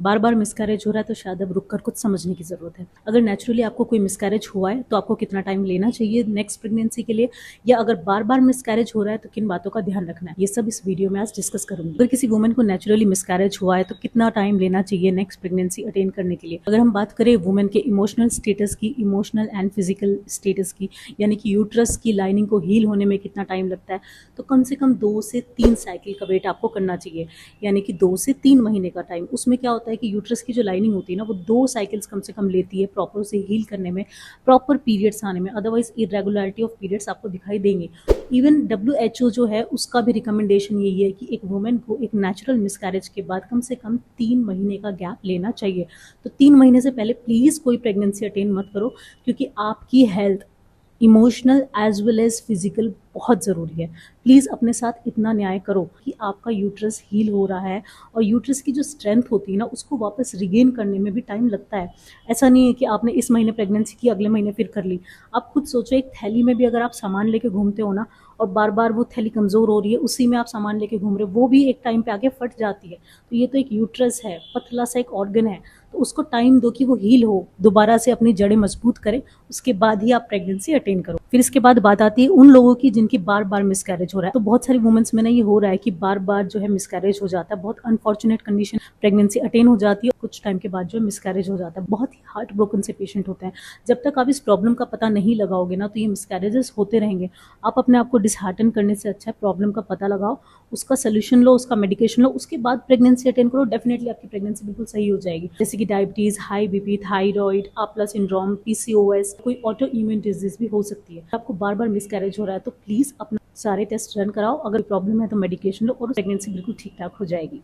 बार बार miscarriage हो रहा है तो शायद अब रुक कर कुछ समझने की ज़रूरत है। अगर नेचुरली आपको कोई मिसकैरेज हुआ है तो आपको कितना टाइम लेना चाहिए नेक्स्ट प्रेगनेंसी के लिए, या अगर बार बार मिसकैरेज हो रहा है तो किन बातों का ध्यान रखना है, ये सब इस वीडियो में आज डिस्कस करूंगी। अगर किसी वुमेन को नेचुरली मिसकैरेज हुआ है तो कितना टाइम लेना चाहिए नेक्स्ट प्रेगनेंसी अटेन करने के लिए। अगर हम बात करें वुमेन के इमोशनल स्टेटस की, इमोशनल एंड फिजिकल स्टेटस की, यानी कि यूट्रस की लाइनिंग को हील होने में कितना टाइम लगता है, तो कम से कम 2 से 3 साइकिल का वेट आपको करना चाहिए, यानी कि 2 से 3 महीने का टाइम। उसमें क्या होता है कि यूट्रस की जो लाइनिंग होती है ना, वो 2 साइकिल्स कम से कम लेती है प्रॉपर उसे हील करने में, प्रॉपर पीरियड्स आने में। अदरवाइज इरेगुलरिटी ऑफ पीरियड्स आपको दिखाई देंगे। इवन WHO जो है उसका भी रिकमेंडेशन यही है कि एक वुमेन को एक नेचुरल मिसकैरेज के बाद कम से कम 3 महीने का गैप लेना चाहिए। तो 3 महीने से पहले प्लीज़ कोई प्रेगनेंसी अटेन मत करो, क्योंकि आपकी health emotional as well as physical बहुत ज़रूरी है। प्लीज़ अपने साथ इतना न्याय करो कि आपका यूट्रस हील हो रहा है, और यूट्रस की जो स्ट्रेंथ होती है ना, उसको वापस रिगेन करने में भी टाइम लगता है। ऐसा नहीं है कि आपने इस महीने प्रेगनेंसी की, अगले महीने फिर कर ली। आप खुद सोचो, एक थैली में भी अगर आप सामान लेके घूमते हो ना, और बार बार वो थैली कमज़ोर हो रही है, उसी में आप सामान लेके घूम रहे हो, वो भी एक टाइम पे आके फट जाती है। तो ये तो एक यूट्रस है, पतला सा एक ऑर्गन है, तो उसको टाइम दो कि वो हील हो, दोबारा से अपनी जड़ें मजबूत करे, उसके बाद ही आप प्रेगनेंसी अटेन करो। फिर इसके बाद बात आती है उन लोगों की जिनकी बार बार मिसकैरेज हो रहा है। तो बहुत सारी वुमेन्स में ना ये हो रहा है कि बार बार जो है मिसकैरेज हो जाता है, बहुत अनफॉर्चुनेट कंडीशन, प्रेगनेंसी अटेन हो जाती है, कुछ टाइम के बाद जो है मिसकैरेज हो जाता है। बहुत ही हार्ट ब्रोकन से पेशेंट होते हैं। जब तक आप इस प्रॉब्लम का पता नहीं लगाओगे ना, तो ये मिसकैरेजेस होते रहेंगे। आप अपने आप को डिसहार्टन करने से अच्छा है प्रॉब्लम का पता लगाओ, उसका सोल्यूशन लो, उसका मेडिकेशन लो, उसके बाद प्रेगनेंसी अटेन करो। डेफिनेटली आपकी प्रेगनेंसी बिल्कुल सही हो जाएगी। जैसे कि diabetes, high BP, thyroid, APLA syndrome, PCOS, कोई ऑटो इम्यून डिजीज भी हो सकती है। आपको बार बार मिसकैरेज हो रहा है तो प्लीज अपना सारे टेस्ट रन कराओ। अगर प्रॉब्लम है तो मेडिकेशन लो, और प्रेगनेंसी बिल्कुल ठीक ठाक हो जाएगी।